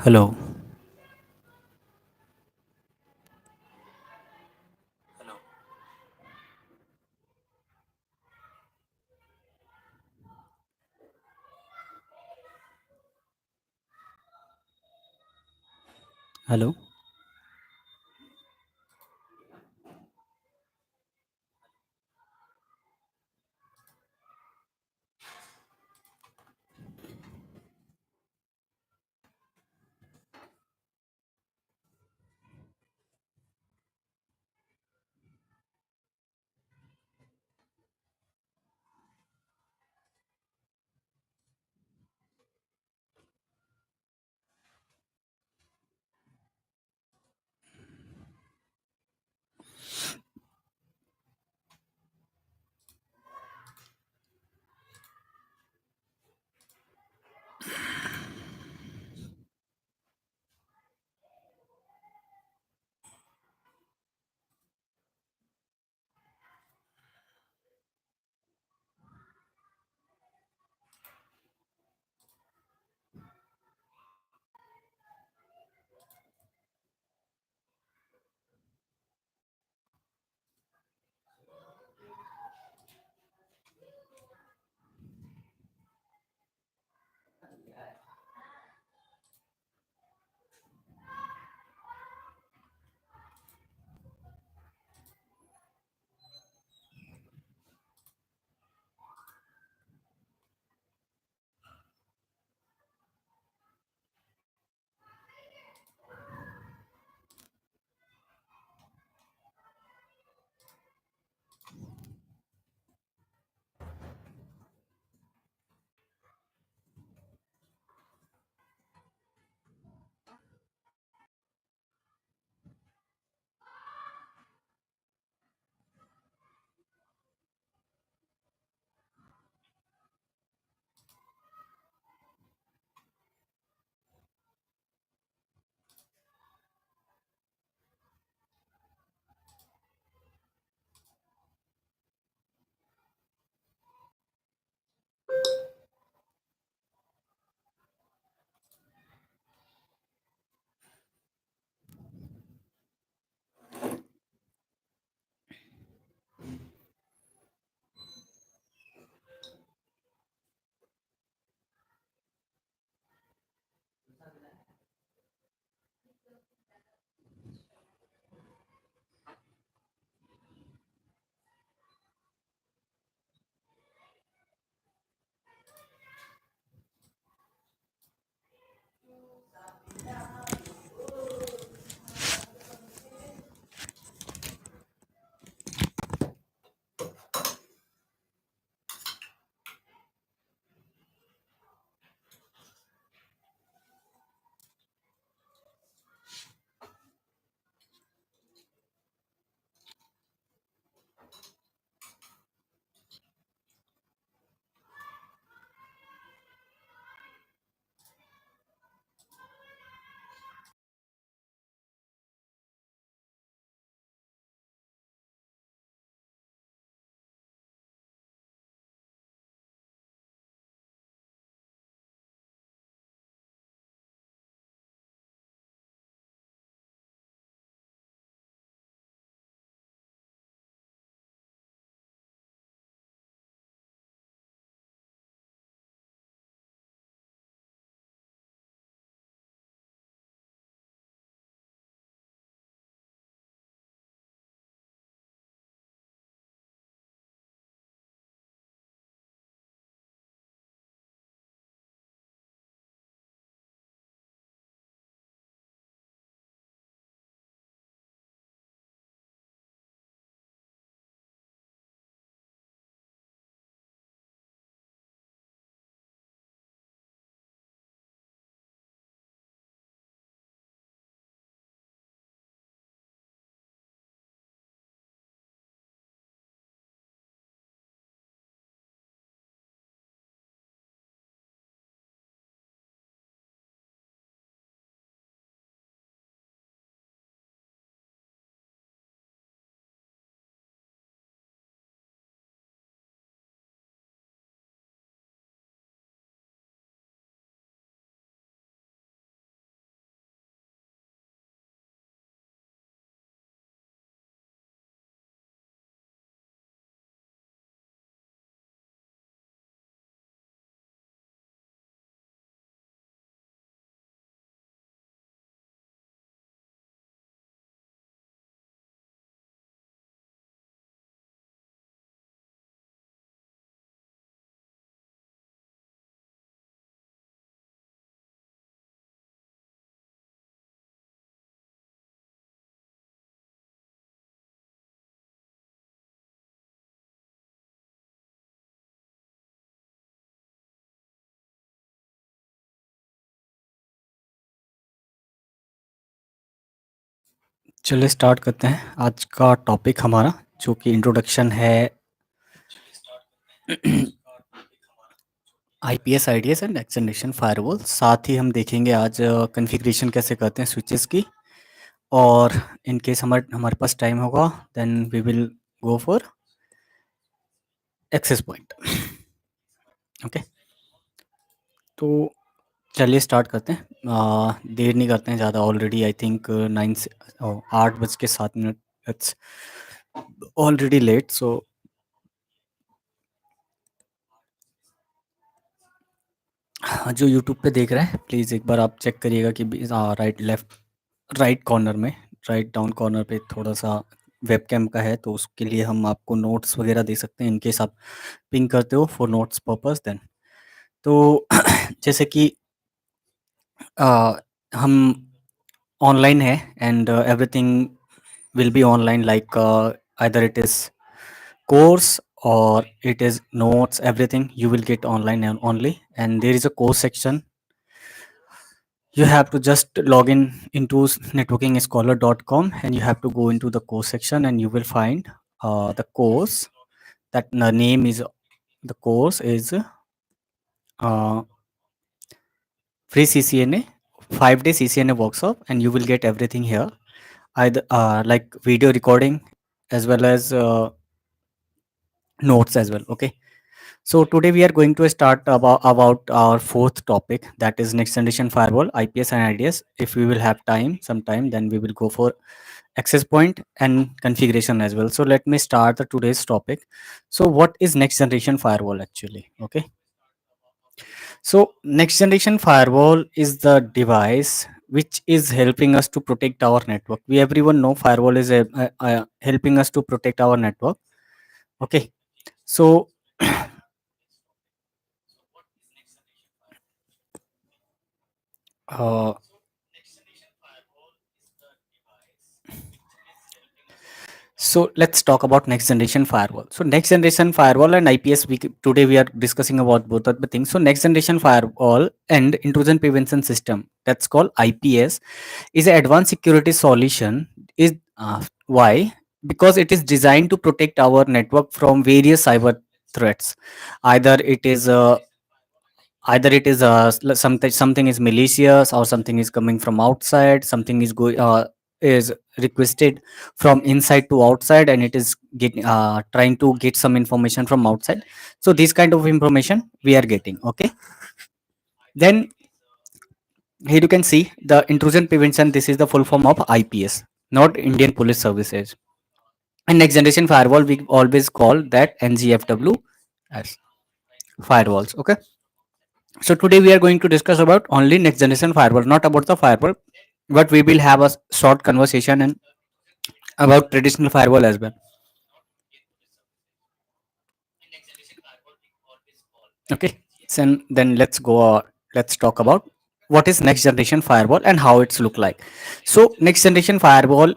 Hello. Hello. चलिए start करते हैं आज का टॉपिक हमारा जो कि इंट्रोडक्शन है IPS-IDS and next generation firewall. साथ ही हम देखेंगे आज कॉन्फ़िगरेशन कैसे करते हैं स्विचेस की, और इन केस हमारे पास टाइम होगा then we will go for access point. Okay, तो चलिए स्टार्ट करते हैं। देर नहीं करते हैं ज़्यादा, already I think 8:07। It's already late, so जो यूट्यूब पे देख रहे हैं प्लीज़ एक बार आप चेक करिएगा कि राइट कॉर्नर में, राइट डाउन कॉर्नर पे थोड़ा सा वेबकैम का है, तो उसके लिए हम आपको नोट्स वगैरह दे सकते हैं इनकेस आप पिंग करते हो फॉर नोट्स पर्पस। देन तो जैसे कि हम ऑनलाइन है and everything will be online, like either it is course or it is notes, everything you will get online and only. And there is a course section. You have to just log in into networkingscholar.com and you have to go into the course section and you will find the course. That the name is, the course is free CCNA 5-day CCNA workshop, and you will get everything here, either like video recording as well as notes as well. Okay, so today we are going to start about our fourth topic, that is next generation firewall, IPS and IDS. If we will have time sometime, then we will go for access point and configuration as well. So let me start the today's topic. So what is next generation firewall actually? Okay, so next generation firewall is the device which is helping us to protect our network. We everyone know firewall is helping us to protect our network. Okay, so uh, so let's talk about next generation firewall. So next generation firewall and IPS, today we are discussing about both of the things. So next generation firewall and intrusion prevention system, that's called IPS, is an advanced security solution. Is why? Because it is designed to protect our network from various cyber threats. Either it is something is malicious, or something is coming from outside, something is going is requested from inside to outside, and it is trying to get some information from outside. So this kind of information we are getting. Okay, then here you can see the intrusion prevention. This is the full form of IPS, not Indian Police Services. And next generation firewall, we always call that NGFW as firewalls. Okay, so today we are going to discuss about only next generation firewall, not about the firewall, but we will have a short conversation and about traditional firewall as well. Okay, so then let's go. Let's talk about what is next generation firewall and how it's look like. So next generation firewall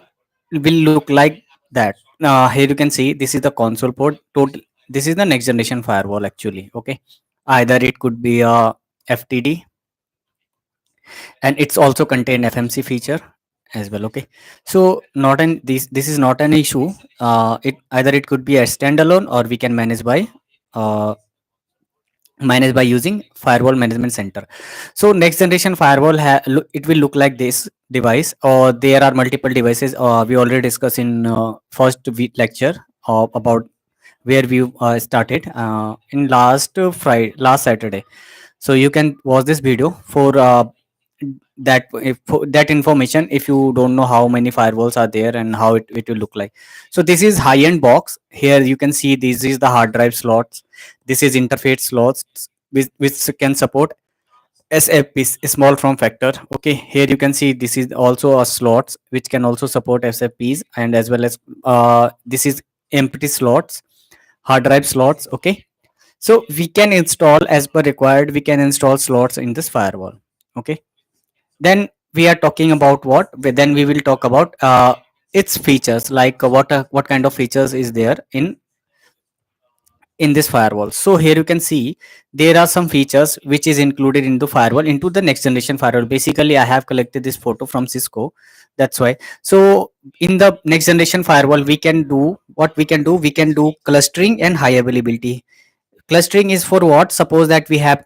will look like that. Here you can see this is the console port. Total. This is the next generation firewall actually. Okay, either it could be a FTD, and it's also contain FMC feature as well. Okay, so not an this is not an issue. It either it could be a standalone, or we can uh, manage by using firewall management center. So next generation firewall it will look like this device, or there are multiple devices. We already discussed in first week lecture about where we started in last Saturday. So you can watch this video for that, if that information, if you don't know how many firewalls are there and how it will look like. So this is high end box. Here you can see this is the hard drive slots, this is interface slots which can support SFPs, small form factor. Okay, here you can see this is also a slots which can also support SFPs, and as well as this is empty slots, hard drive slots. Okay, so we can install as per required, we can install slots in this firewall. Okay, then we are talking about what, then we will talk about its features, like what kind of features is there in in this firewall. So here you can see there are some features which is included in the firewall into the next generation firewall. Basically, I have collected this photo from Cisco. That's why. So in the next generation firewall, we can do what we can do. We can do clustering and high availability. Clustering is for what? Suppose that we have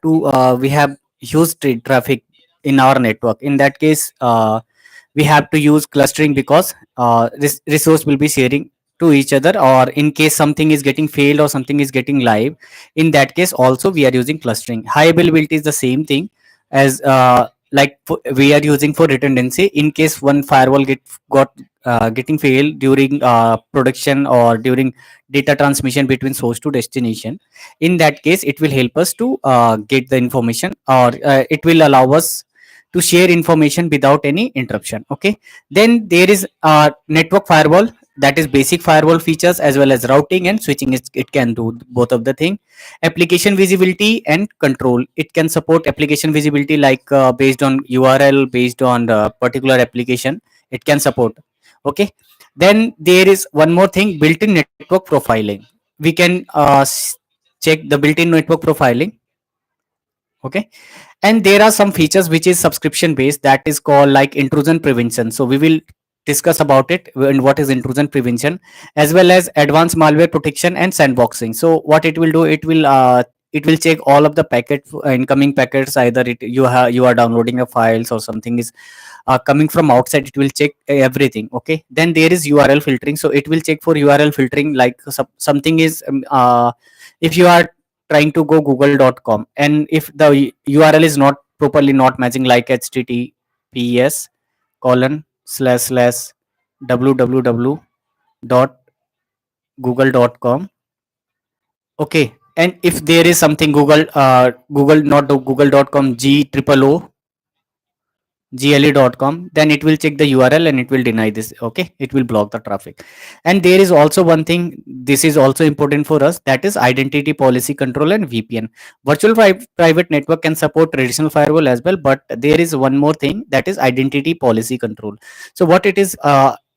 huge traffic in our network. In that case, we have to use clustering because resource will be sharing to each other, or in case something is getting failed or something is getting live, in that case also we are using clustering. High availability is the same thing as we are using for redundancy. In case one firewall got getting failed during production or during data transmission between source to destination, in that case it will help us to get the information, or it will allow us to share information without any interruption. Okay, then there is network firewall, that is basic firewall features as well as routing and switching. It can do both of the thing. Application visibility and control, it can support application visibility like based on URL, based on the particular application, it can support. Okay, then there is one more thing, built-in network profiling. We can check the built-in network profiling. Okay, and there are some features which is subscription based, that is called like intrusion prevention. So we will discuss about it and what is intrusion prevention, as well as advanced malware protection and sandboxing. So what it will do, it will check all of the incoming packets, either you are downloading the files or something is coming from outside, it will check everything. Okay, then there is URL filtering. So it will check for URL filtering, like something is if you are trying to go google.com, and if the URL is not properly not matching, like https colon slash slash www dot google.com. Okay, and if there is something google not google.com g triple o gle.com, then it will check the URL and it will deny this. Okay, it will block the traffic. And there is also one thing, this is also important for us, that is identity policy control and VPN. Virtual private network can support traditional firewall as well, but there is one more thing, that is identity policy control. So what it is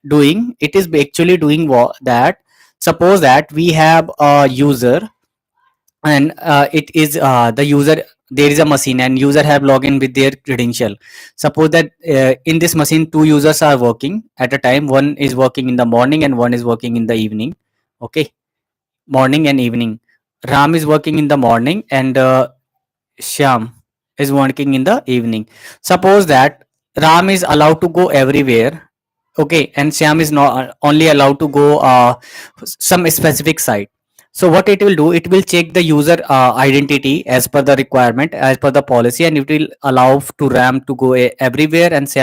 doing, it is actually doing that suppose that we have a user, and it is the user, there is a machine and user have login with their credential. Suppose that in this machine two users are working at a time, one is working in the morning and one is working in the evening. Okay, morning and evening. Ram is working in the morning and Shyam is working in the evening. Suppose that Ram is allowed to go everywhere. Okay, and Shyam is not only allowed to go some specific site. So what it will do, it will check the user identity as per the requirement, as per the policy, and it will allow to Ram to go everywhere, and to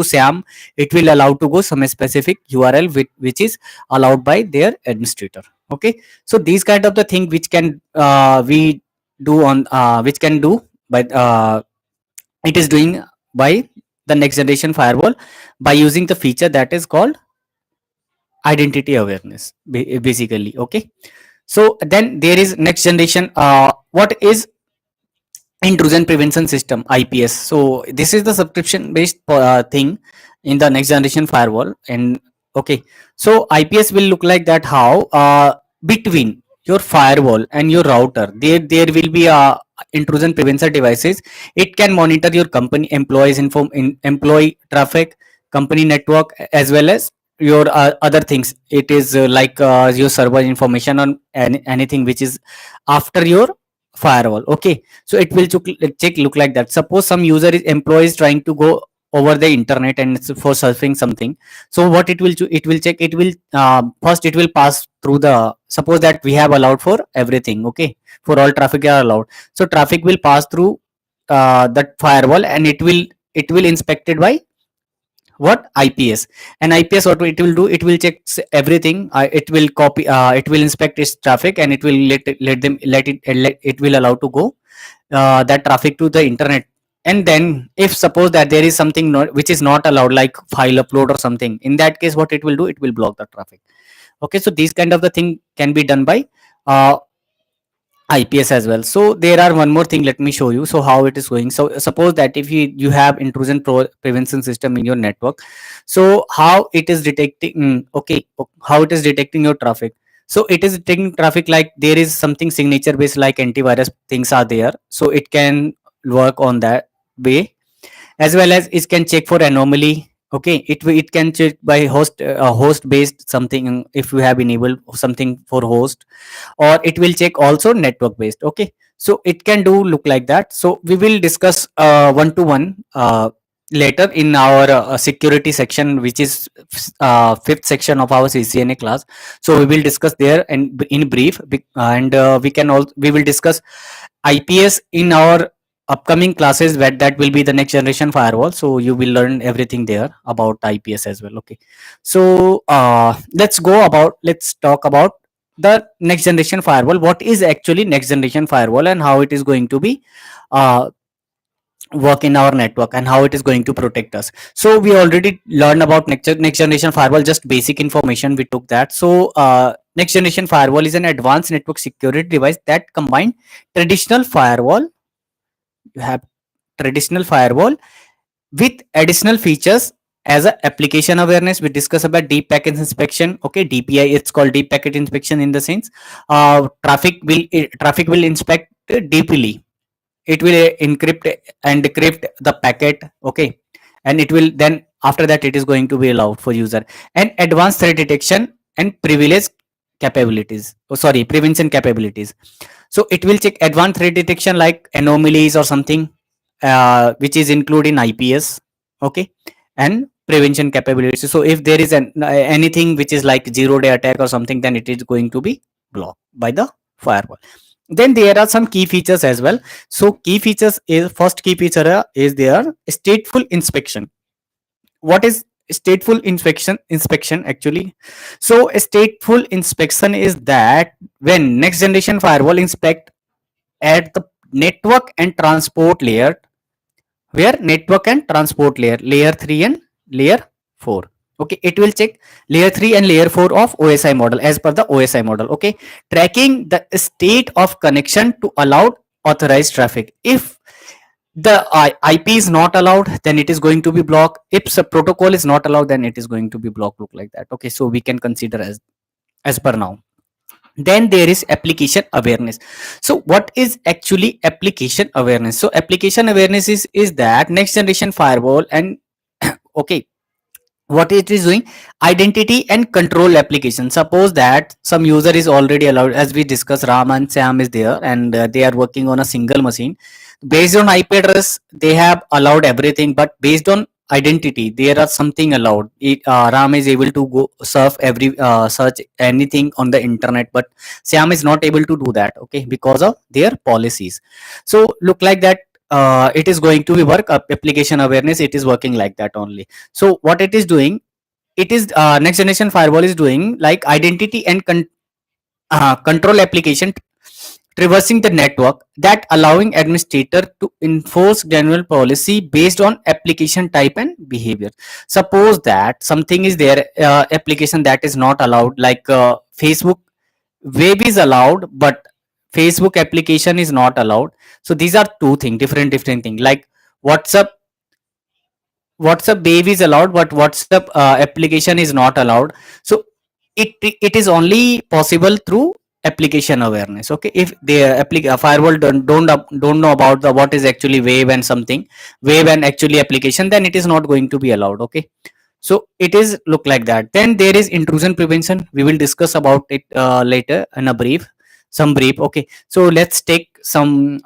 Shyam it will allow to go some specific URL which is allowed by their administrator. Okay, so these kind of the thing which can we do on which can do by it is doing by the next generation firewall, by using the feature that is called identity awareness basically. Okay, so then there is next generation what is intrusion prevention system, IPS. So this is the subscription based thing in the next generation firewall. And okay, so IPS will look like that, how between your firewall and your router there will be a intrusion prevention devices. It can monitor your company employees employee traffic, company network, as well as your other things. It is like your server information on anything which is after your firewall. Okay, so it will check look like that. Suppose some user is employee is trying to go over the internet and it's for surfing something. So what it will do, it will check, it will first it will pass through the, suppose that we have allowed for everything. Okay, for all traffic are allowed, so traffic will pass through that firewall, and it will inspected by what, IPS. And IPS what it will do, it will check everything, it will copy it will inspect its traffic, and it will it will allow to go that traffic to the internet. And then if suppose that there is something which is not allowed, like file upload or something, in that case what it will do, it will block the traffic. Okay, so these kind of the thing can be done by uh, IPS as well. So there are one more thing, let me show you so how it is going. So suppose that if you have intrusion prevention system in your network, so how it is detecting, okay, how it is detecting your traffic. So it is taking traffic, like there is something signature based like antivirus things are there, so it can work on that way. As well as it can check for anomaly. Okay, it can check by host based something, if you have enabled something for host, or it will check also network based. Okay, so it can do look like that. So we will discuss one to one later in our security section, which is fifth section of our CCNA class. So we will discuss there and in brief, and we will discuss IPS in our upcoming classes, where that will be the next generation firewall. So you will learn everything there about IPS as well. Okay, so let's talk about the next generation firewall. What is actually next generation firewall, and how it is going to be uh, work in our network, and how it is going to protect us. So we already learned about next generation firewall, just basic information we took that. So next generation firewall is an advanced network security device that combine traditional firewall you have traditional firewall with additional features as a application awareness. We discuss about deep packet inspection. Okay, DPI, it's called deep packet inspection. In the sense, traffic will inspect deeply. It will encrypt and decrypt the packet. Okay, and it will then, after that, it is going to be allowed for user. And advanced threat detection and privilege capabilities, prevention capabilities. So it will check advanced threat detection like anomalies or something, which is included in IPS. Okay, and prevention capabilities. So if there is anything which is like 0-day attack or something, then it is going to be blocked by the firewall. Then there are some key features as well. So key features is, first key feature is there stateful inspection. What is stateful inspection actually? So a stateful inspection is that when next generation firewall inspect at the network and transport layer, where network and transport layer 3 and layer 4. Okay, it will check layer 3 and layer 4 of OSI model, as per the OSI model. Okay, tracking the state of connection to allowed authorized traffic. If the IP is not allowed, then it is going to be blocked. If the protocol is not allowed, then it is going to be blocked. Look like that. Okay, so we can consider as per now. Then there is application awareness. So what is actually application awareness? So application awareness is that next generation firewall and okay, what it is doing, identity and control application. Suppose that some user is already allowed, as we discussed, Ram and Sam is there, and they are working on a single machine. Based on IP address, they have allowed everything, but based on identity, there are something allowed. Ram is able to go surf search anything on the internet, but Sam is not able to do that. Okay, because of their policies. So look like that, it is going to be work application awareness, it is working like that only. So what it is doing, it is next generation firewall is doing like identity and control application traversing the network, that allowing administrator to enforce general policy based on application type and behavior. Suppose that something is there, application that is not allowed, like Facebook web is allowed, but Facebook application is not allowed. So these are two things, different things. Like WhatsApp, wave is allowed, but WhatsApp application is not allowed. So it is only possible through application awareness. Okay, if the firewall don't know about the what is actually wave and something, wave and actually application, then it is not going to be allowed. Okay, so it is look like that. Then there is intrusion prevention. We will discuss about it later in a brief. Okay, so let's take some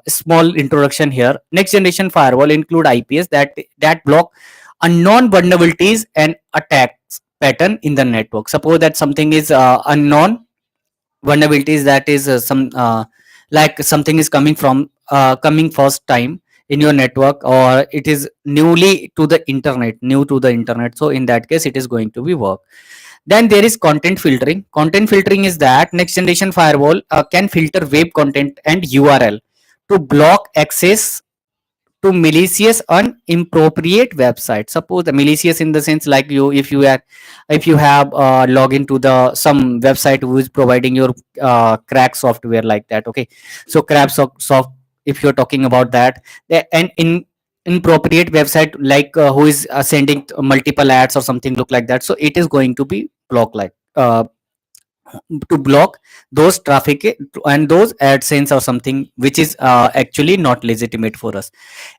small introduction here. Next generation firewall include IPS that block unknown vulnerabilities and attacks pattern in the network. Suppose that something is unknown vulnerabilities, that is some like something is coming first time in your network, or it is new to the internet. So in that case, it is going to be work. Then there is content filtering. Content filtering is that next generation firewall can filter web content and URL to block access to malicious and inappropriate websites. Suppose the malicious in the sense, like if you have login to the some website who is providing your crack software like that. Okay, so crack soft, if you're talking about that, and in inappropriate website, like who is sending multiple ads or something look like that, so it is going to be blocked like to block those traffic and those AdSense or something which is actually not legitimate for us.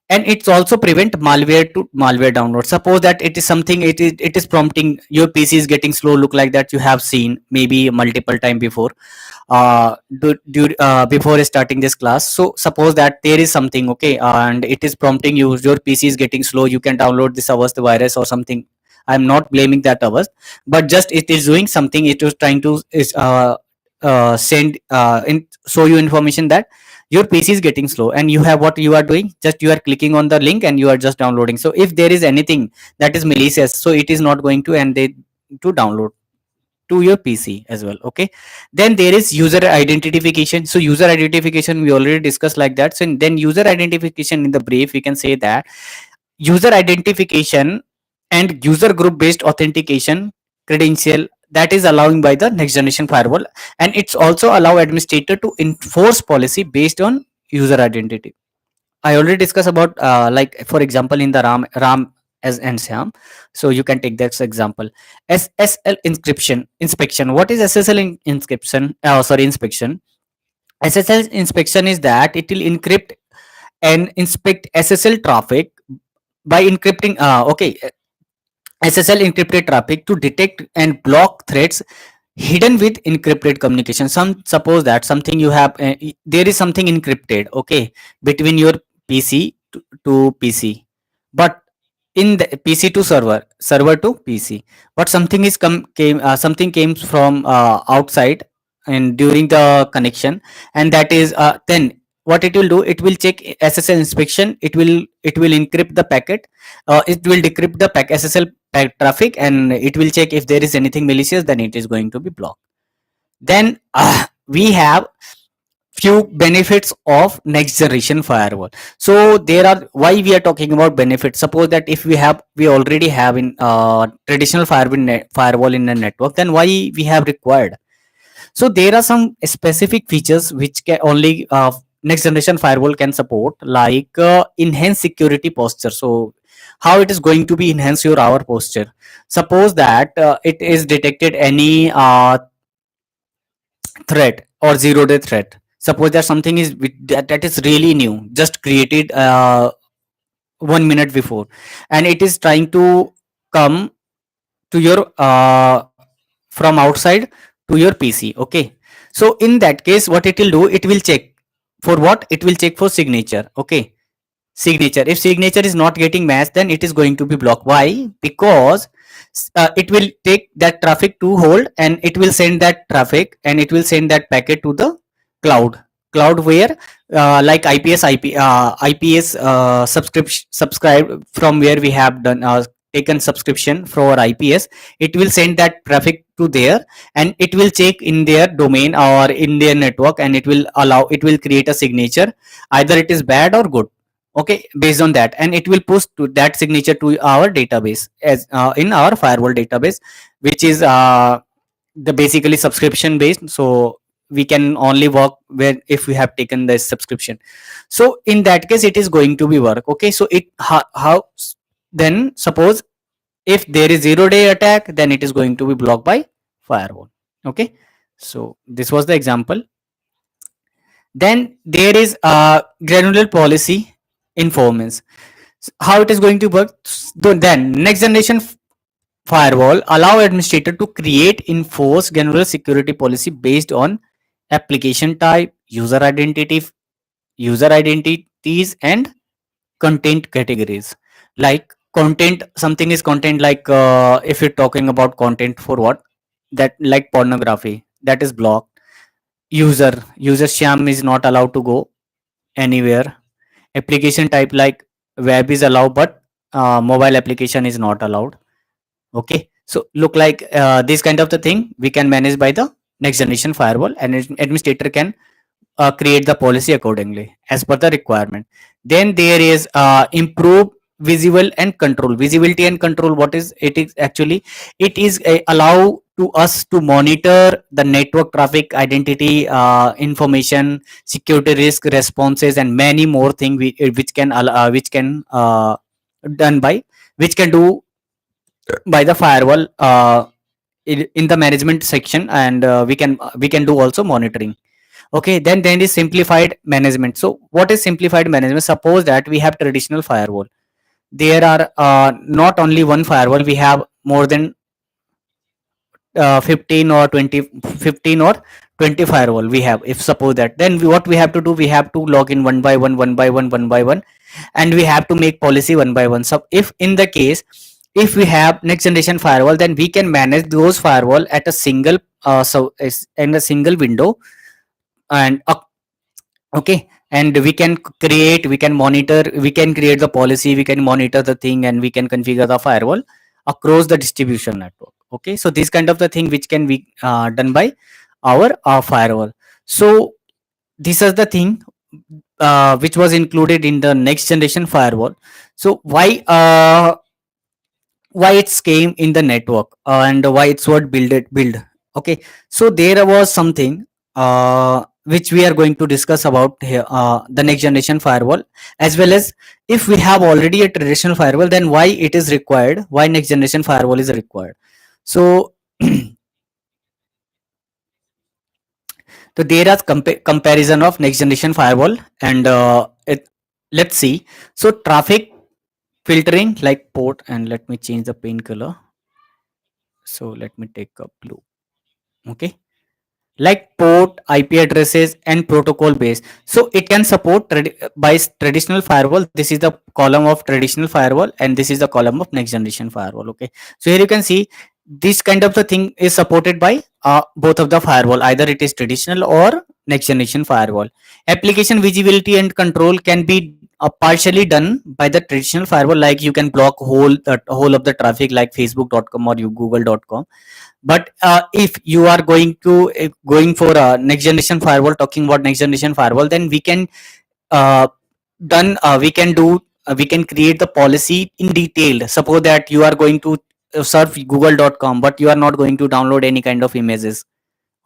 And it's also prevent malware to malware download. Suppose that it is something, it is prompting your PC is getting slow, look like that you have seen maybe multiple time before, before starting this class. So suppose that there is something, okay, and it is prompting you, your PC is getting slow, you can download this hours the virus or something. I'm not blaming that hours, but just it is doing something, it is trying to send show you information that your PC is getting slow, and you have, what you are doing, just you are clicking on the link and you are just downloading. So if there is anything that is malicious, so it is not going to, and they to download to your PC as well. Okay, then there is user identification. So user identification we already discussed like that. So then user identification, in the brief we can say that user identification and user group based authentication credential that is allowing by the next generation firewall, and it's also allow administrator to enforce policy based on user identity. I already discussed about like for example in the ram as and Sam. So you can take that example. SSL inscription inspection. What is SSL inscription? Sorry, inspection. SSL inspection is that it will encrypt and inspect SSL traffic by encrypting. Okay, SSL encrypted traffic to detect and block threats hidden with encrypted communication. Some suppose that something you have, there is something encrypted, okay, between your PC to PC, but in the PC to server, server to PC, but something is something came from outside and during the connection, and that is then what it will do, it will check SSL inspection, it will encrypt the packet, it will decrypt the SSL traffic, and it will check if there is anything malicious, then it is going to be blocked. Then we have few benefits of next generation firewall. So there are, why we are talking about benefits. Suppose that if we already have in traditional firewall in a network, then why we have required. So there are some specific features which can only next generation firewall can support, like enhanced security posture. So how it is going to be enhance your our posture. Suppose that it is detected any threat or zero day threat. Suppose that something is that is really new, just created 1 minute before, and it is trying to come to your from outside to your PC. Okay, so in that case, what it will do, it will check for what, it will check for signature. Okay, signature, if signature is not getting matched, then it is going to be blocked. Why? Because it will take that traffic to hold, and it will send that traffic, and it will send that packet to the cloud where like IPS subscribe, from where we have done taken subscription for IPS, it will send that traffic to there, and it will check in their domain or in their network, and it will create a signature, either it is bad or good. Okay, based on that, and it will push to that signature to our database, as in our firewall database, which is the basically subscription based. So we can only work where if we have taken the subscription. So in that case, it is going to be work. Okay, so how then suppose if there is zero day attack, then it is going to be blocked by firewall. Okay, so this was the example. Then there is granular policy informants. How it is going to work? So then next generation firewall allow administrator to create, enforce granular security policy based on application type, user identities, and content categories. Like content, something is content, like if you're talking about content for what, that like pornography, that is blocked. User sham is not allowed to go anywhere. Application type, like web is allowed, but mobile application is not allowed. Okay, so look like this kind of the thing we can manage by the next generation firewall, and administrator can create the policy accordingly as per the requirement. Then there is improve visible and control, visibility and control. What is it? Is actually, it is allow to us to monitor the network traffic, identity information, security risk responses, and many more things which can done by, which can do by the firewall in the management section, and we can do also monitoring. Okay, then is simplified management. So what is simplified management? Suppose that we have traditional firewall. There are not only one firewall, we have more than 15 or 20, 15 or 20 firewall we have. If suppose that, then what we have to do, we have to log in one by one, one by one, one by one, and we have to make policy one by one. So if in the case, if we have next generation firewall, then we can manage those firewall at a single in a single window. And okay, and we can monitor, we can create the policy, we can monitor the thing, and we can configure the firewall across the distribution network. Okay, so this kind of the thing which can be done by our firewall. So this is the thing which was included in the next generation firewall. So why it's came in the network, and why it's what build. Okay, so there was something which we are going to discuss about here, the next generation firewall, as well as if we have already a traditional firewall, then why it is required, why next generation firewall is required. So so there are comparison of next generation firewall, and let's see. So traffic filtering like port, and let me change the pane color. So let me take a blue. Okay, like port, IP addresses, and protocol base. So it can support by traditional firewall. This is the column of traditional firewall, and this is the column of next generation firewall. Okay, so here you can see this kind of the thing is supported by both of the firewall, either it is traditional or next generation firewall. Application visibility and control can be partially done by the traditional firewall, like you can block whole of the traffic like facebook.com or google.com. But if you are going to going for a next generation firewall, talking about next generation firewall, then we can uh, we can do we can create the policy in detail. Suppose that you are going to surf google.com, but you are not going to download any kind of images.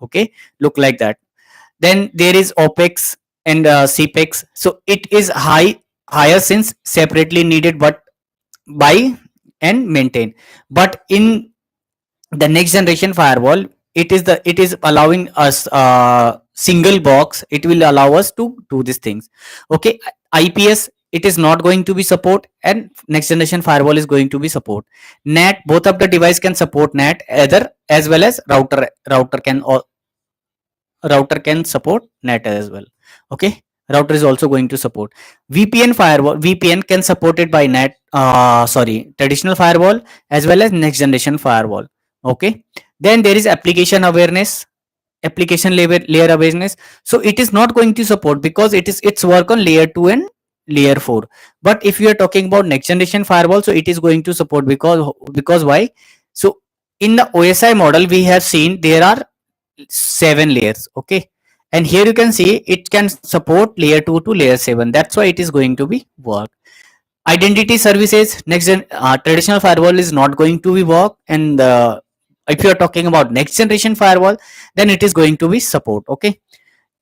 Okay, look like that. Then there is opex and cpex. So it is higher since separately needed, but buy and maintain. But in the next generation firewall, it is allowing us single box, it will allow us to do these things. Okay, ips it is not going to be support, and next generation firewall is going to be support. NAT, both of the device can support NAT, either as well as router can, or router can support NAT as well. Okay, router is also going to support. VPN firewall, VPN can support it by NAT, sorry, traditional firewall as well as next generation firewall. Okay, then there is application awareness, application layer awareness. So it is not going to support because it's work on layer 2 and layer 4. But if you are talking about next generation firewall, so it is going to support, because why? So in the OSI model we have seen there are 7 layers. Okay, and here you can see it can support layer 2 to layer 7. That's why it is going to be work. Identity services, traditional firewall is not going to be work, and if you are talking about next generation firewall, then it is going to be support. Okay,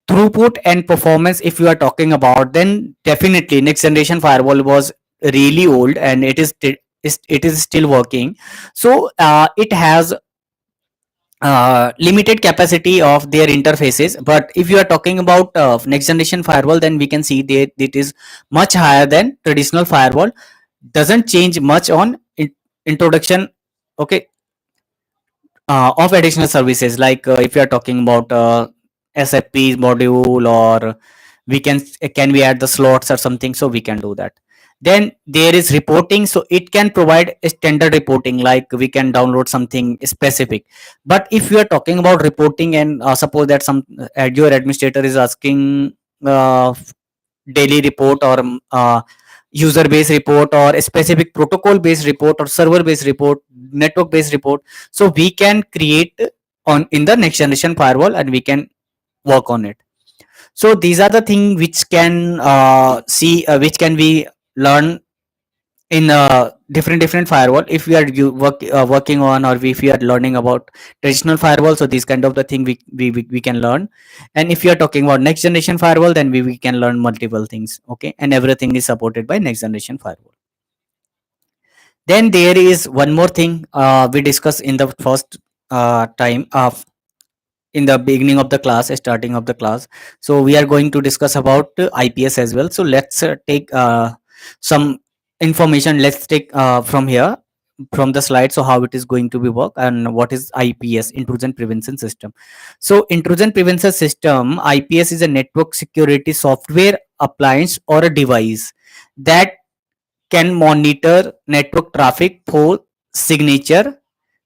throughput and performance, if you are talking about, then definitely next generation firewall was really old, and it is still working. So it has limited capacity of their interfaces. But if you are talking about next generation firewall, then we can see that it is much higher than traditional firewall, doesn't change much on introduction. Okay, of additional services, like if you are talking about SFP module, or we can we add the slots or something, so we can do that. Then there is reporting, so it can provide a standard reporting, like we can download something specific. But if you are talking about reporting, and suppose that some your administrator is asking uh, daily report, or user based report, or a specific protocol based report, or server based report, network based report, so we can create on in the next generation firewall, and we can work on it. So these are the things which can see which can be learn in different firewall. If we are working on, or if we are learning about traditional firewall, so these kind of the thing we can learn. And if you are talking about next generation firewall, then we can learn multiple things. Okay, and everything is supported by next generation firewall. Then there is one more thing we discussed in the first time of in the beginning of the class, starting of the class. So we are going to discuss about IPS as well. So let's take some information. Let's take from here, from the slide, so how it is going to be work and what is IPS, intrusion prevention system. So intrusion prevention system, IPS, is a network security software appliance or a device that can monitor network traffic for signature,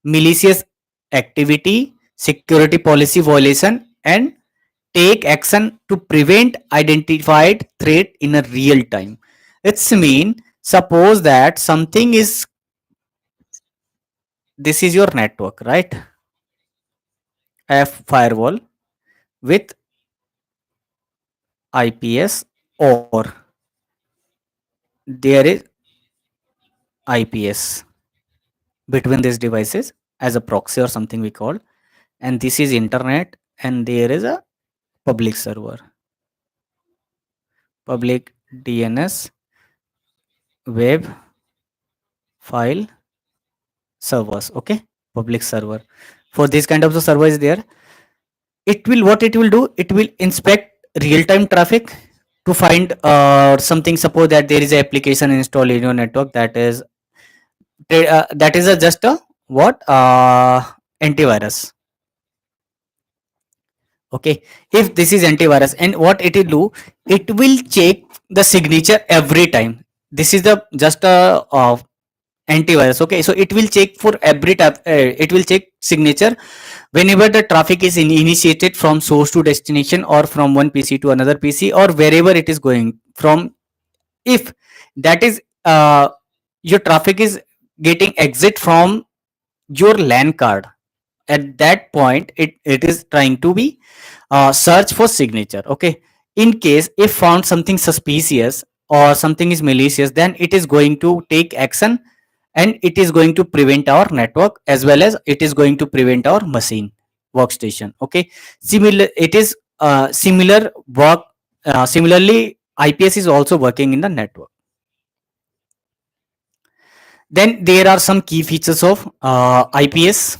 malicious activity, security policy violation, and take action to prevent identified threat in a real time. It's mean, suppose that something is, this is your network, right? A firewall with IPS, or there is IPS between these devices as a proxy or something we call, and this is internet, and there is a public server, public DNS web file servers. Okay, public server. For this kind of the server is there, it will, what it will do, it will inspect real time traffic to find something. Suppose that there is an application installed in your network that is that is a just a what antivirus. Okay, if this is antivirus, and what it will do, it will check the signature every time. This is the just a antivirus. Okay, so it will check for every type, it will check signature whenever the traffic is initiated from source to destination, or from one PC to another PC, or wherever it is going from. If that is your traffic is getting exit from your LAN card, at that point it is trying to be search for signature. Okay, in case if found something suspicious or something is malicious, then it is going to take action, and it is going to prevent our network, as well as it is going to prevent our machine workstation. Okay, similar, it is similar work, similarly IPS is also working in the network. Then there are some key features of IPS.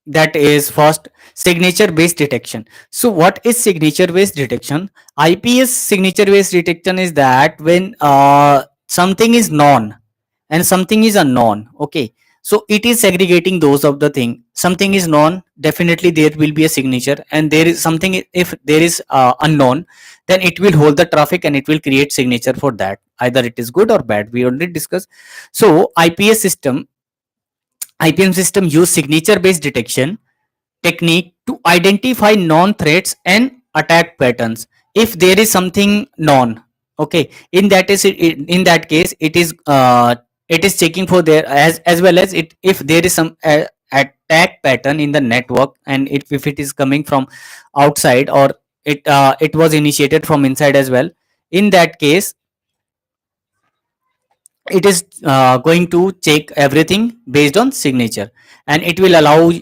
That is, first, signature based detection. So what is signature based detection? IPS signature based detection is that when something is known and something is unknown. Okay, so it is segregating those of the thing. Something is known, definitely there will be a signature, and there is something, if there is unknown, then it will hold the traffic and it will create signature for that. Either it is good or bad, we already discussed. So IPM system use signature based detection technique to identify known threats and attack patterns. If there is something known, okay, in that is, in that case it is checking for there, as well as it, if there is some attack pattern in the network, and if it is coming from outside, or it was initiated from inside as well, in that case it is going to check everything based on signature, and it will allow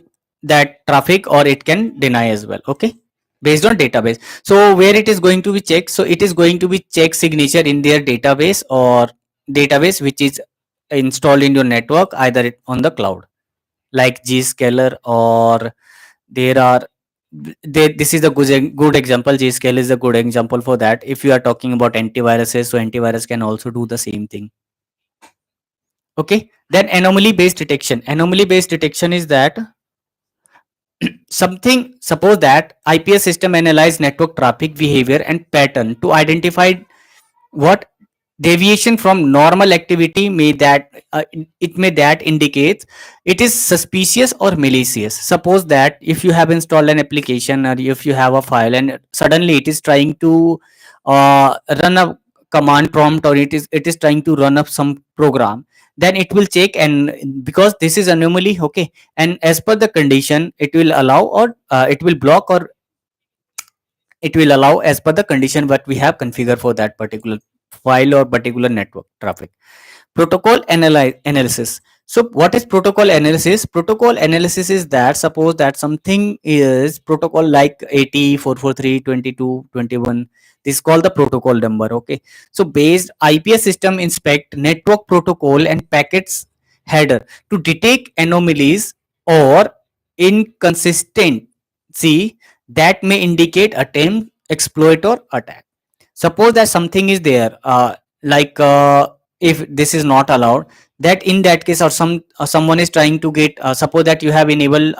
that traffic, or it can deny as well. Okay, based on database. So where it is going to be checked, so it is going to be check signature in their database, or database which is installed in your network, either on the cloud, like Zscaler, or there are this is a good example. Zscaler is a good example for that. If you are talking about antiviruses, so antivirus can also do the same thing. Okay, then anomaly based detection. Anomaly based detection is that something, suppose that IPS system analyze network traffic behavior and pattern to identify what deviation from normal activity may that it may that indicates it is suspicious or malicious. Suppose that if you have installed an application, or if you have a file, and suddenly it is trying to run a command prompt, or it is trying to run up some program, then it will check, and because this is anomaly. Okay, and as per the condition, it will allow, or it will block, or it will allow as per the condition what we have configured for that particular file or particular network traffic. Protocol analysis. So what is protocol analysis? Protocol analysis is that, suppose that something is protocol like 80 443 22 21, this is called the protocol number. Okay, so based IPS system inspect network protocol and packets header to detect anomalies, or inconsistency that may indicate attempt, exploit, or attack. Suppose that something is there, like if this is not allowed, that in that case, or someone is trying to get, suppose that you have enabled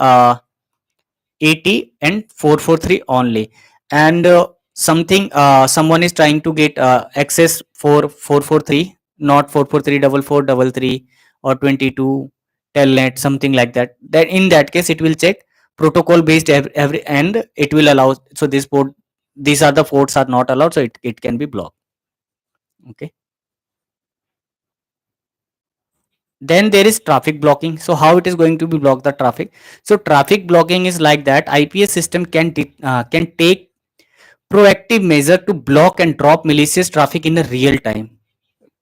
80 and 443 only, and something someone is trying to get access for 443, not 443 double four double three or 22 telnet, something like that. Then in that case it will check protocol based every, and it will allow. So this port, these are the ports are not allowed, so it can be blocked. Okay. Then there is traffic blocking. So how it is going to be block the traffic? So traffic blocking is like that IPS system can take proactive measure to block and drop malicious traffic in a real time.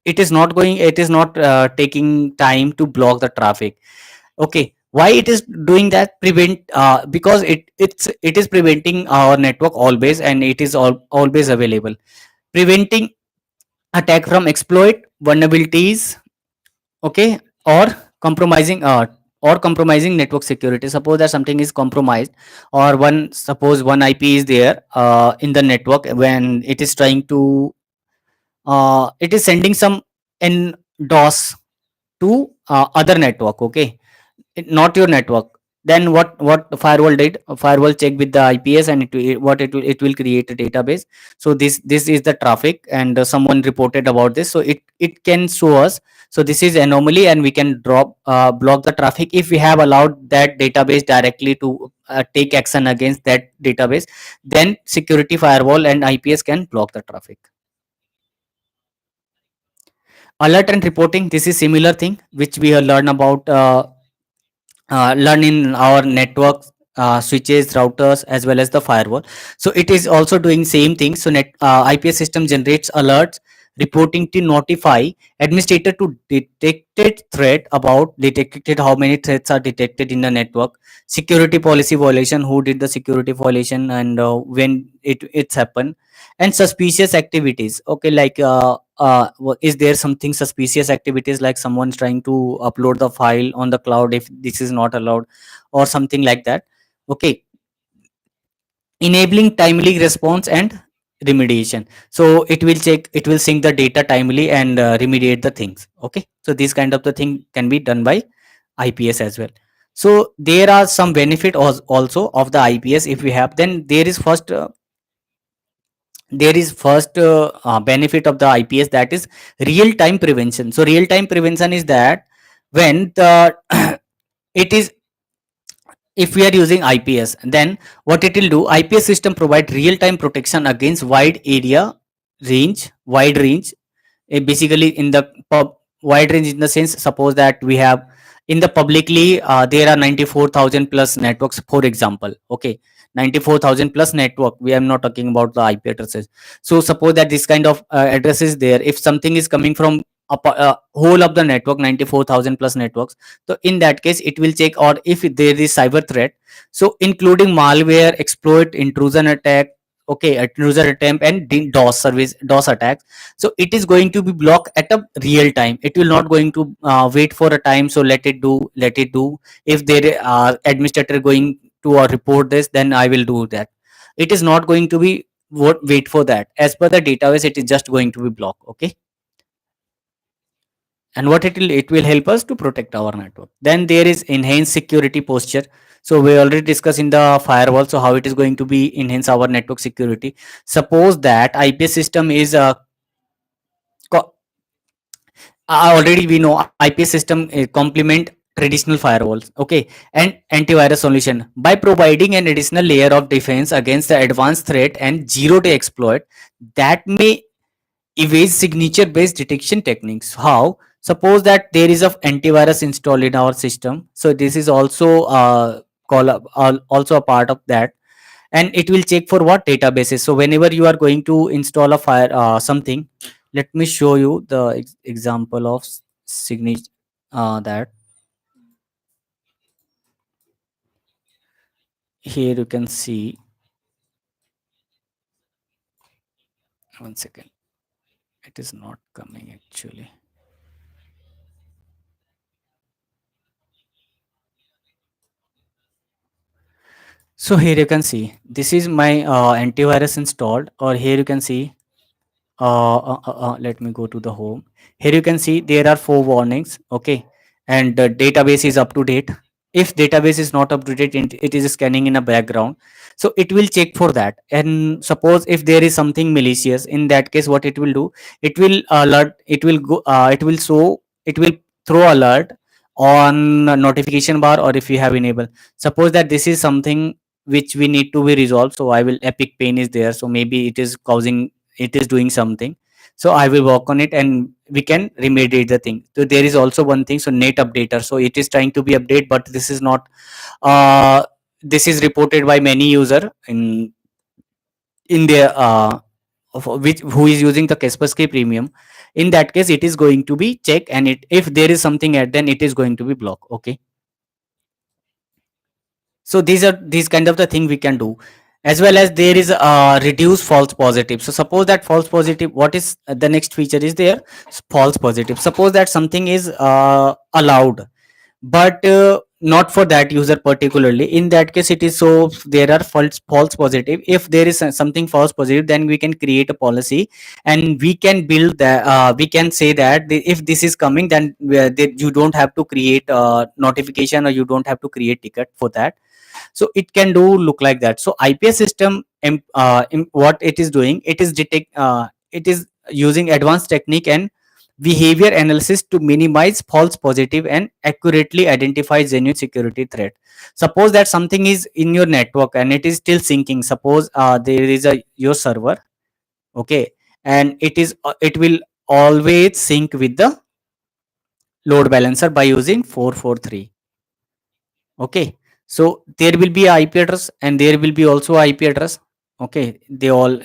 It is not taking time to block the traffic. Okay, why it is doing that? Prevent, because it is preventing our network always, and it is always available, preventing attack from exploit vulnerabilities. Okay, or compromising network security. Suppose that something is compromised, or one, suppose one IP is there in the network, when it is trying to it is sending some in DOS to other network. Okay, not your network. Then what the firewall did? A firewall check with the IPS, and it will create a database. So this is the traffic, and someone reported about this, so it can show us. So this is anomaly, and we can block the traffic if we have allowed that database directly to take action against that database. Then security firewall and IPS can block the traffic. Alert and reporting, this is similar thing which we have learned about, learn in our network, switches, routers, as well as the firewall. So it is also doing same thing. So IPS system generates alerts reporting to notify administrator to detected threat, about detected how many threats are detected in the network, security policy violation, who did the security violation, and when it's happened, and suspicious activities. Okay, like is there something suspicious activities, like someone's trying to upload the file on the cloud, if this is not allowed, or something like that. Okay, enabling timely response and remediation. So it will sync the data timely and remediate the things. Okay, so this kind of the thing can be done by IPS as well. So there are some benefit also of the IPS. If we have, then there is first benefit of the IPS, that is real time prevention. So real time prevention is that when the it is, if we are using IPS, then what it will do? IPS system provide real time protection against wide range. Basically in the wide range, in the sense, suppose that we have in the publicly there are 94,000 plus networks, for example. Okay, 94,000 plus network, we are not talking about the IP addresses. So suppose that this kind of address is there, if something is coming from whole of the network, 94,000 plus networks, so in that case it will check, or if there is cyber threat, so including malware, exploit, intrusion attack, okay, intrusion attempt, and DOS attacks. So it is going to be blocked at a real time. It will not going to wait for a time, so let it do. If there are administrator going to report this, then I will do that. It is not going to be wait for that. As per the database, it is just going to be blocked. Okay, and what it will help us to protect our network. Then there is enhanced security posture. So we already discussed in the firewall, so how it is going to be enhance our network security. Suppose that IPS system is co- already we know IPS system complement traditional firewalls, okay, and antivirus solution by providing an additional layer of defense against the advanced threat and zero day exploit that may evade signature based detection techniques. How? Suppose that there is a antivirus installed in our system, so this is also also a part of that, and it will check for what databases. So whenever you are going to install a fire something, let me show you the example of signature, that here you can see. One second, it is not coming actually. So here you can see this is my antivirus installed, or here you can see let me go to the home. Here you can see there are 4 warnings, okay, and the database is up to date. If database is not up to date, it is scanning in a background, so it will check for that. And suppose if there is something malicious, in that case what it will do, it will alert, it will go, it will show, it will throw alert on a notification bar, or if you have enabled. Suppose that this is something which we need to be resolved, so I will, epic pain is there, so maybe it is causing, it is doing something, so I will work on it and we can remediate the thing. So there is also one thing, so net updater, so it is trying to be update, but this is not, uh, this is reported by many user in their of which who is using the Kaspersky premium. In that case it is going to be check, and it, if there is something at, then it is going to be block, okay. So these are, these kind of the thing we can do. As well as there is reduce false positive. So suppose that false positive, what is the next feature is there, false positive. Suppose that something is allowed, but not for that user particularly. In that case it is, so there are false positive. If there is something false positive, then we can create a policy, and we can build that, we can say that if this is coming, then you don't have to create a notification, or you don't have to create ticket for that. So it can do look like that. So IPS system, what it is doing, it is detect, it is using advanced technique and behavior analysis to minimize false positive and accurately identify genuine security threat. Suppose that something is in your network and it is still syncing. Suppose there is a your server, okay, and it is it will always sync with the load balancer by using 443. Okay, so there will be a IP address and there will be also IP address. Okay, they all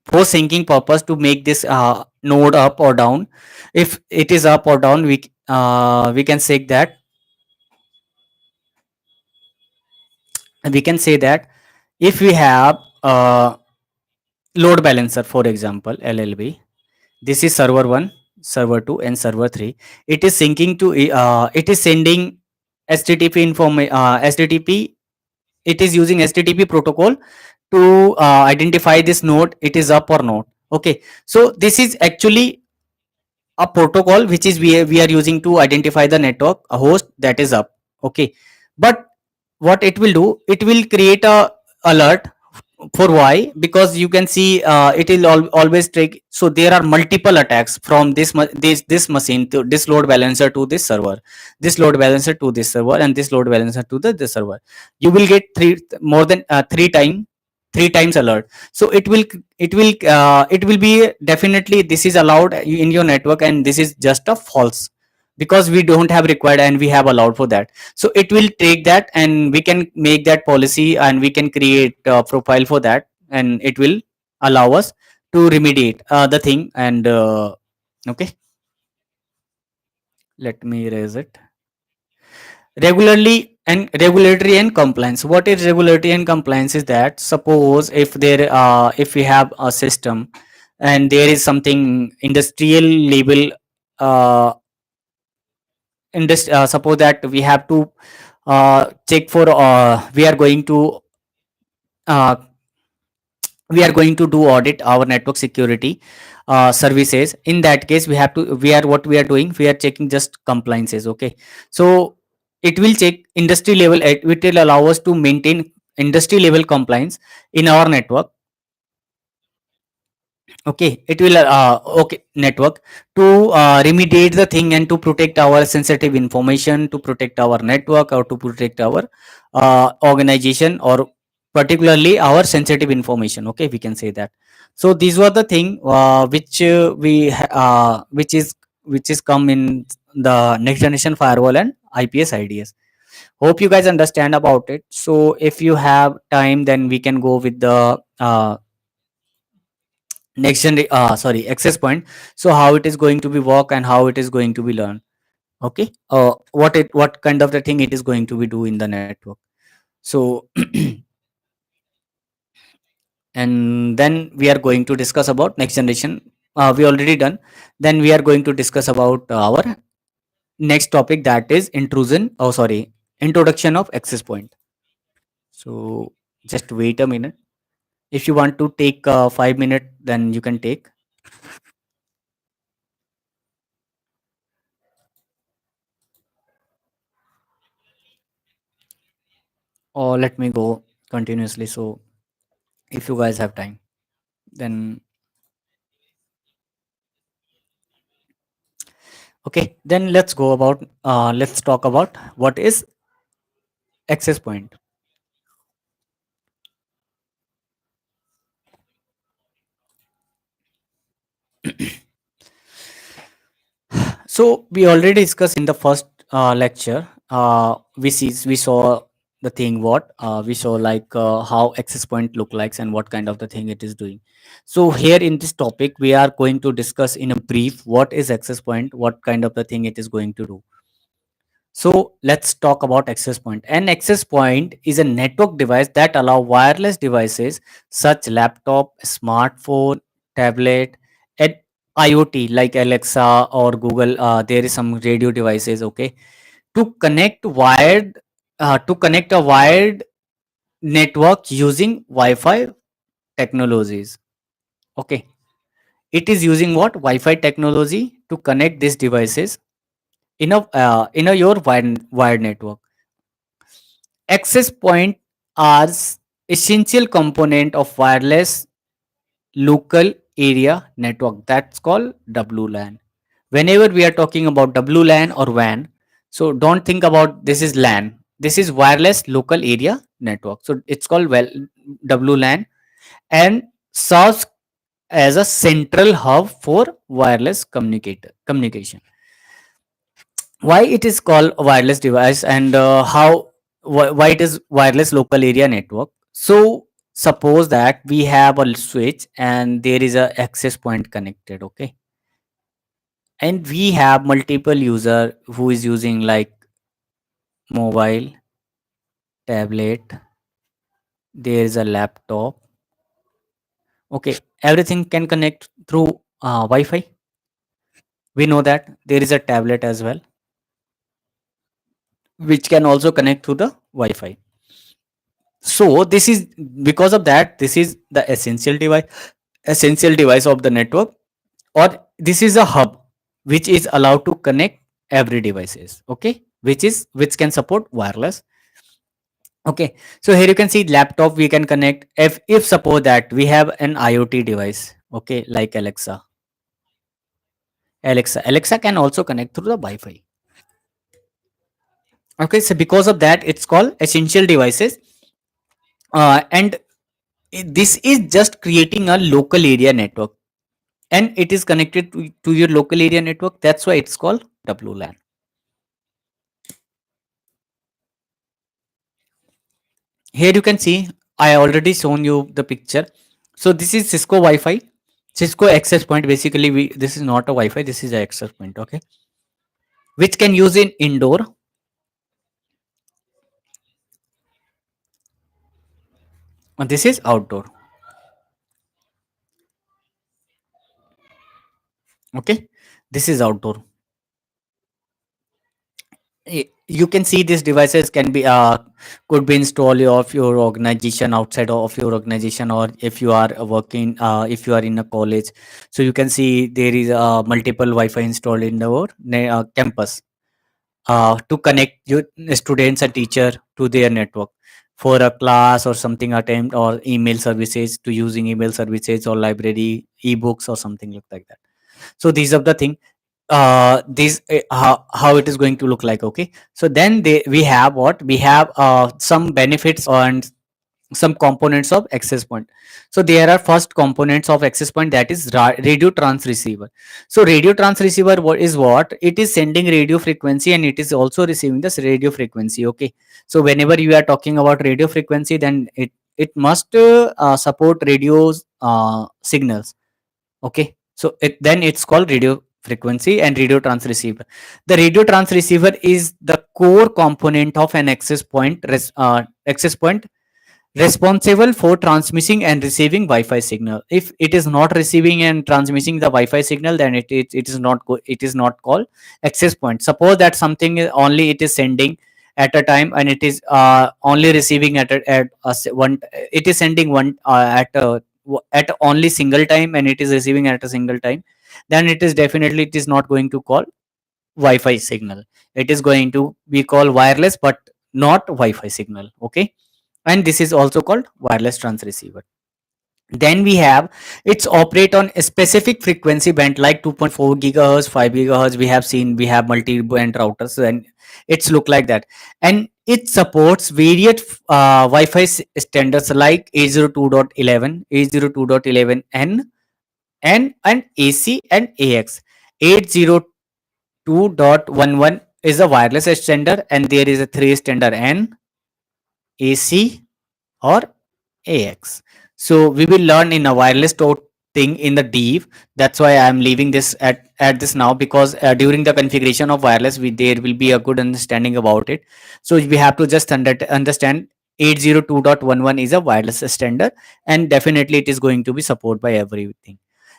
for syncing purpose to make this node up or down. If it is up or down, we can say that, we can say that if we have load balancer, for example LLB, this is server 1, server 2 and server 3. It is syncing to it is sending HTTP HTTP, it is using HTTP protocol to identify this node, it is up or not. Okay, so this is actually a protocol which is we are using to identify the network, a host that is up. Okay, but what it will do, it will create a alert. For why? Because you can see it will always take, so there are multiple attacks from this machine to this load balancer to this server, this load balancer to this server, and this load balancer to the this server. You will get more than 3 times alert. So it will be definitely this is allowed in your network, and this is just a false, because we don't have required and we have allowed for that. So it will take that, and we can make that policy, and we can create a profile for that, and it will allow us to remediate the thing. And okay, let me erase it. Regularly and regulatory and compliance. What is regulatory and compliance is that, suppose if there if we have a system and there is something industrial label, uh, suppose that we have to check for, we are going to uh, we are going to do audit our network security services. In that case we have to, we are, what we are doing, we are checking just compliances. Okay, so it will check industry level, it will allow us to maintain industry level compliance in our network. Okay, it will okay, network, to remediate the thing and to protect our sensitive information, to protect our network, or to protect our organization, or particularly our sensitive information. Okay, we can say that. So these were the thing which which is come in the next generation firewall and IPS-IDS. Hope you guys understand about it. So if you have time, then we can go with the next gen, sorry, access point. So how it is going to be work and how it is going to be learned. Okay, what kind of the thing it is going to be do in the network. So and then we are going to discuss about next generation, we already done. Then we are going to discuss about our next topic, that is intrusion, oh sorry, introduction of access point. So Just wait a minute. If you want to take 5 minutes, then you can take. Or let me go continuously. So if you guys have time, then okay. Then let's go about. Let's talk about what is access point. So we already discussed in the first lecture. We saw the thing what we saw like how access point look likes and what kind of the thing it is doing. So here in this topic we are going to discuss in a brief what is access point, what kind of the thing it is going to do. So let's talk about access point. An access point is a network device that allow wireless devices such laptop, smartphone, tablet, and IoT like Alexa or Google. There is some radio devices. Okay, to connect wired to connect a wired network using Wi-Fi technologies. Okay, it is using what Wi-Fi technology to connect these devices in a your wired network. Access point are essential component of wireless local area network that's called WLAN. Whenever we are talking about WLAN or WAN, so don't think about this is LAN. This is wireless local area network. So it's called well WLAN and serves as a central hub for wireless communication. Why it is called a wireless device and why it is wireless local area network. So suppose that we have a switch and there is a access point connected. Okay, and we have multiple user who is using like mobile, tablet, there is a laptop. Okay, everything can connect through Wi-Fi. We know that there is a tablet as well which can also connect through the Wi-Fi. So this is because of that this is the essential device of the network, or this is a hub which is allowed to connect every devices. Okay, which can support wireless. Okay, so here you can see laptop we can connect if suppose that we have an IoT device. Okay, like Alexa can also connect through the Wi-Fi. Okay, so because of that it's called essential devices. And this is just creating a local area network and it is connected to your local area network. That's why it's called WLAN. Here you can see I already shown you the picture. So this is Cisco Wi-Fi, Cisco access point. Basically, this is not a Wi-Fi. This is an access point. Okay, which can use in indoor. And this is outdoor. Okay, this is outdoor. You can see these devices can be could be installed of your organization outside of your organization, or if you are working if you are in a college. So you can see there is multiple Wi-Fi installed in our campus to connect your students and teacher to their network for a class or something attempt, or email services to using email services or library ebooks or something like that. So these are the thing this how it is going to look like. Okay, so then we have what we have some benefits and some components of access point. So there are first components of access point, that is radio trans receiver. So radio trans receiver what it is sending radio frequency and it is also receiving this radio frequency. Okay, so whenever you are talking about radio frequency, then it must support radios signals. Okay, so then it's called radio frequency and radio trans receiver. The radio trans receiver is the core component of an access point responsible for transmitting and receiving Wi-Fi signal. If it is not receiving and transmitting the Wi-Fi signal, then it is not it is not called access point. Suppose that something is only it is sending at a time, and it is only receiving one, it is sending one at only single time, and it is receiving at a single time, then it is definitely, it is not going to call Wi-Fi signal. It is going to be called wireless but not Wi-Fi signal. Okay, and this is also called wireless transceiver. Then we have, it's operate on a specific frequency band like 2.4 gigahertz, 5 gigahertz. We have seen, we have multi-band routers, and it's look like that. And it supports various Wi-Fi standards like 802.11, 802.11n, and AC and AX. 802.11 is a wireless extender, and there is a three standard N, AC, or AX. So we will learn in a wireless thing in the deep. That's why I am leaving this at this now, because during the configuration of wireless, there will be a good understanding about it. So we have to just understand 802.11 is a wireless standard, and definitely it is going to be supported by everything.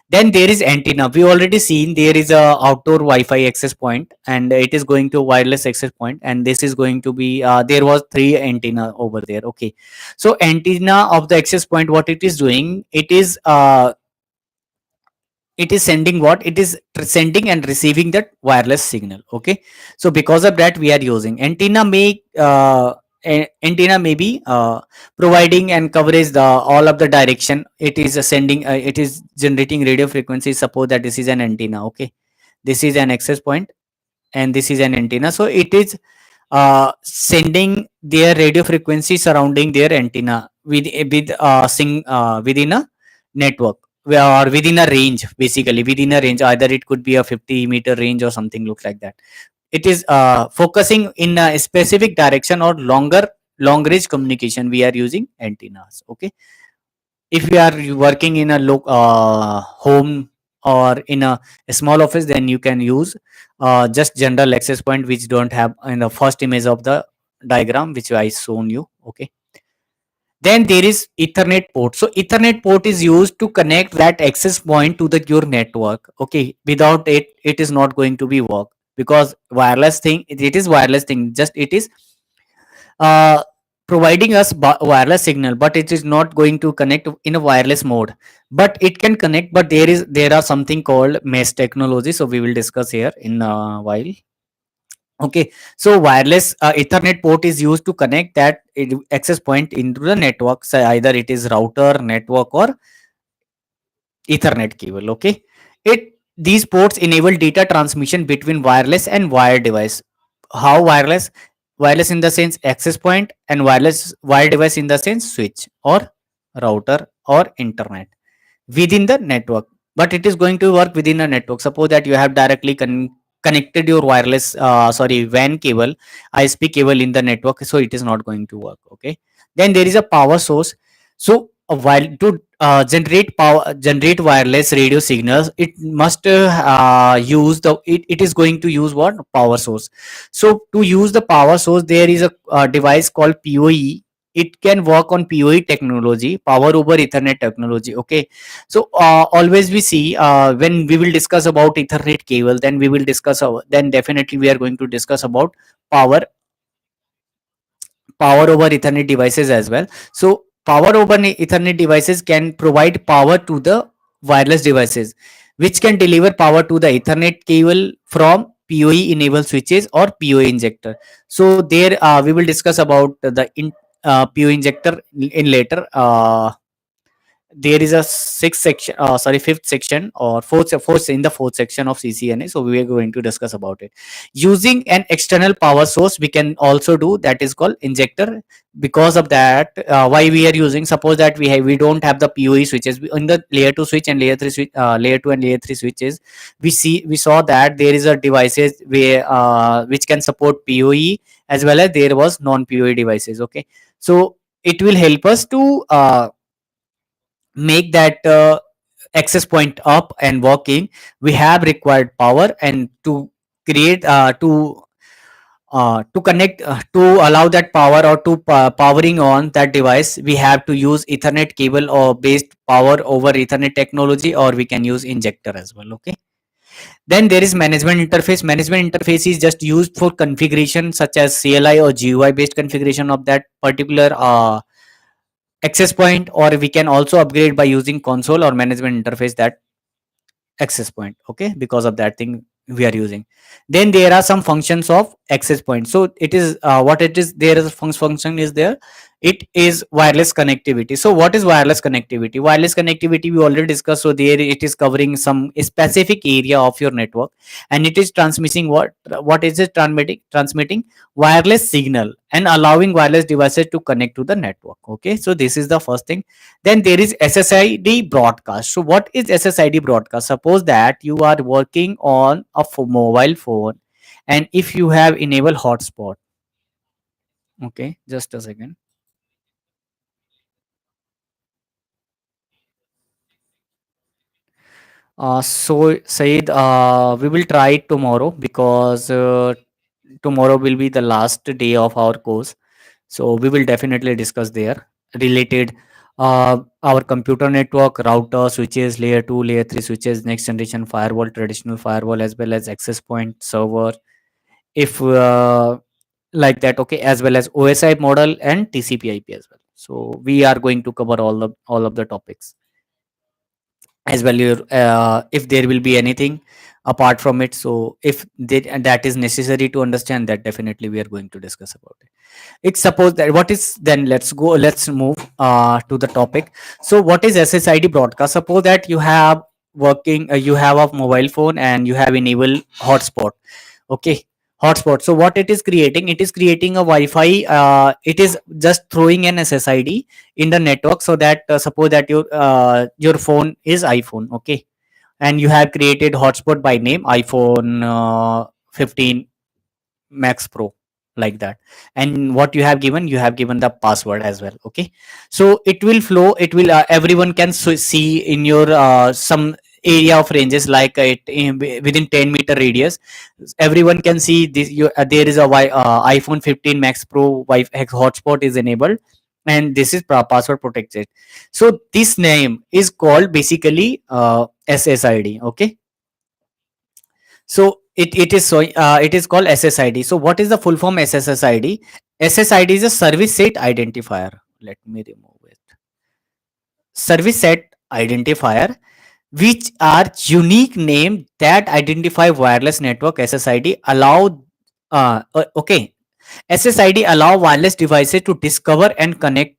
Then there is antenna. We already seen there is a outdoor Wi-Fi access point, and it is going to wireless access point, and this is going to be there was three antenna over there. Okay, so antenna of the access point, what it is doing, it is sending what, it is sending and receiving that wireless signal. Okay, so because of that we are using antenna. Antenna may be providing and coverage the all of the direction. It is sending it is generating radio frequency. Suppose that this is an antenna. Okay, this is an access point, and this is an antenna. So it is sending their radio frequency surrounding their antenna within a network, or within a range. Basically within a range, either it could be a 50-meter range or something look like that. It is focusing in a specific direction or long range communication. We are using antennas. Okay, if we are working in a home or in a small office, then you can use just general access point, which don't have in the first image of the diagram which I shown you. Okay, then there is Ethernet port. So Ethernet port is used to connect that access point to the your network. Okay, without it, it is not going to be work, because wireless thing, it is wireless thing. Just it is uh, providing us wireless signal, but it is not going to connect in a wireless mode. But it can connect. But there are something called mesh technology. So we will discuss here in a while. Okay, so wireless Ethernet port is used to connect that access point into the network. So either it is router, network, or Ethernet cable. Okay, it these ports enable data transmission between wireless and wired device. How wireless? Wireless in the sense access point, and wireless wired device in the sense switch or router or internet within the network. But it is going to work within a network. Suppose that you have directly connected your wireless WAN cable, ISP cable in the network, so it is not going to work. Okay, then there is a power source. So while to generate wireless radio signals, it must use it is going to use what, power source. So to use the power source, there is a device called PoE. It can work on PoE technology, power over Ethernet technology. Okay, so always we see when we will discuss about Ethernet cable, then we will discuss then definitely we are going to discuss about power power over Ethernet devices as well. So power over Ethernet devices can provide power to the wireless devices, which can deliver power to the Ethernet cable from PoE enabled switches or PoE injector. So there we will discuss about the PoE injector in later. There is a sixth section, fifth section, or fourth in the fourth section of CCNA. So we are going to discuss about it. Using an external power source, we can also do that is called injector. Because of that, why we are using, suppose that we don't have the PoE switches in the layer 2 switch and layer 3 switch, layer 2 and layer 3 switches. We saw that there is a devices where which can support PoE, as well as there was non PoE devices. Okay, so it will help us to make that access point up and working. We have required power, and to create to connect to allow that power, or to powering on that device, we have to use Ethernet cable or based power over Ethernet technology, or we can use injector as well. Okay, Then there is management interface. Management interface is just used for configuration such as CLI or GUI based configuration of that particular access point, or we can also upgrade by using console or management interface that access point. Okay, because of that thing we are using. Then there are some functions of access point. So it is what it is, there is a function is there. It is wireless connectivity. So what is wireless connectivity? Wireless connectivity we already discussed. So there it is covering some specific area of your network, and it is transmitting what is it transmitting wireless signal and allowing wireless devices to connect to the network. Okay, so this is the first thing. Then there is SSID broadcast. So what is SSID broadcast? Suppose that you are working on a mobile phone, and if you have enabled hotspot. Okay, just a second. So Said, we will try it tomorrow, because tomorrow will be the last day of our course. So we will definitely discuss there related our computer network, router, switches, layer 2, layer 3 switches, next generation firewall, traditional firewall, as well as access point server. If like that, okay, as well as OSI model and TCP IP as well. So we are going to cover all of the topics as well. Your if there will be anything apart from it, so if that is necessary to understand that, definitely we are going to discuss about it. It's suppose that what is, then let's move to the topic. So what is SSID broadcast? Suppose that you have you have a mobile phone and you have enabled hotspot. Okay, hotspot. So what it is creating? It is creating a Wi-Fi. It is just throwing an SSID in the network, so that suppose that your phone is iPhone. Okay, and you have created hotspot by name iPhone 15 Max Pro, like that. And what you have given? You have given the password as well. Okay, so it will flow. It will everyone can see in your some area of ranges, like within 10-meter radius. Everyone can see this. There is a iPhone 15 Max Pro Wi-Fi hotspot is enabled, and this is password protected. So this name is called basically SSID. Okay, so it is called SSID. So what is the full form SSID? SSID is a service set identifier. Let me remove it. Service set identifier, which are unique name that identify wireless network. SSID allow okay, SSID allow wireless devices to discover and connect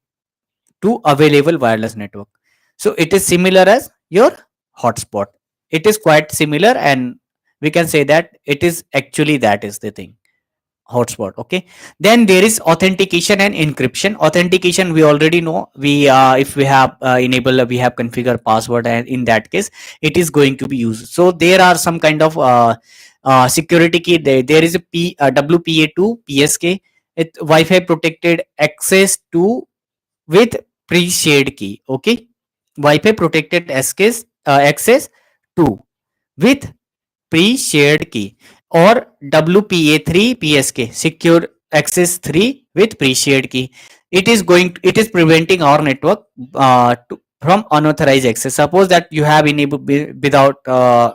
to available wireless network. So it is similar as your hotspot. It is quite similar, and we can say that it is actually, that is the thing, hotspot. Okay, then there is authentication and encryption. Authentication we already know. We if we have enable, we have configured password, and in that case it is going to be used. So there are some kind of security key. There is a WPA2 PSK. It Wi-Fi protected access to with pre-shared key. Okay, Wi-Fi protected access to with pre-shared key, or WPA3 PSK, secure access 3 with pre-shared key. It is preventing our network from unauthorized access. Suppose that you have enabled without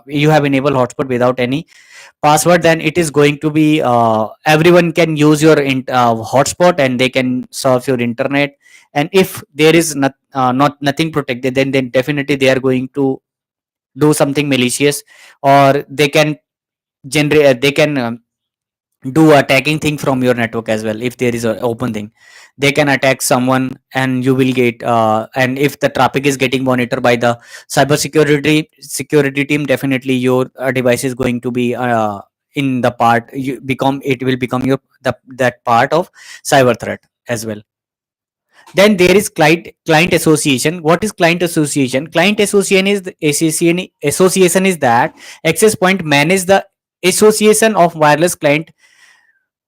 you have enabled hotspot without any password, then it is going to be everyone can use your hotspot, and they can surf your internet. And if there is not nothing protected, then definitely they are going to do something malicious, or they can generate they can do a tagging thing from your network as well. If there is an open thing, they can attack someone, and you will get and if the traffic is getting monitored by the security team, definitely your device is going to be in the part, it will become your that part of cyber threat as well. Then there is client association. What is client association? Client association is association is that access point manage the association of wireless client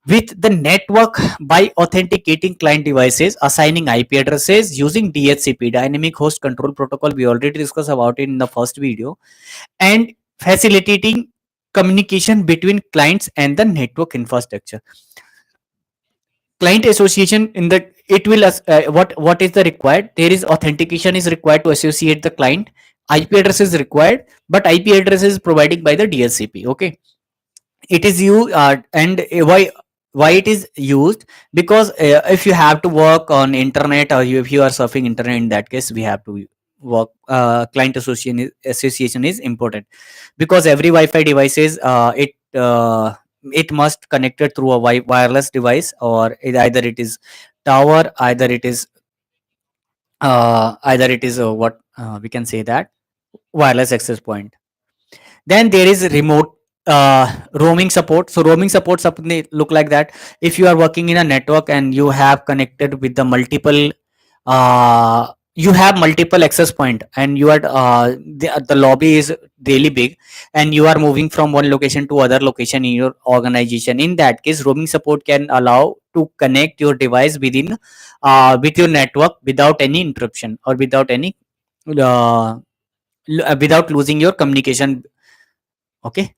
with the network by authenticating client devices, assigning IP addresses using DHCP, dynamic host control protocol. We already discussed about it in the first video, and facilitating communication between clients and the network infrastructure. Client association in the it will what is the required? There is authentication is required to associate the client. IP address is required, but IP address is provided by the DHCP. Okay, it is you and why it is used, because if you have to work on internet, or if you are surfing internet, in that case we have to work, client association is important, because every Wi-Fi devices, it must connected through a wireless device, or either it is tower, either it is what we can say that wireless access point. Then there is remote roaming support. So roaming support look like that. If you are working in a network and you have connected with the multiple, you have multiple access point, and you are the lobby is really big, and you are moving from one location to other location in your organization. In that case, roaming support can allow to connect your device within with your network without any interruption, or without any uh, without losing your communication. Okay.